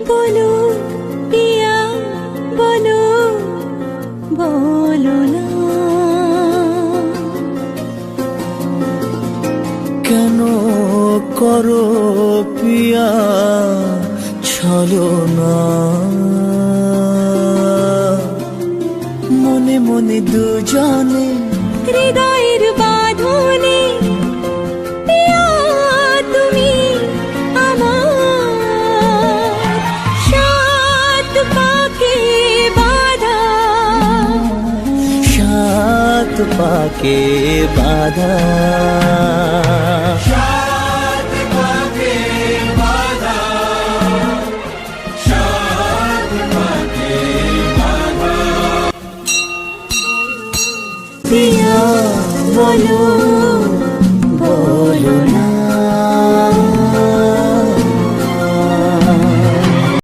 বলো পিয়া বলো বলো না কেন করো পিয়া ছলনা মনে মনে দুজনে হৃদয়ের বাঁধনে পিয়া তুমি আমার সাত পাকে বাঁধা সাত পাকে বাঁধা পিয়া বলো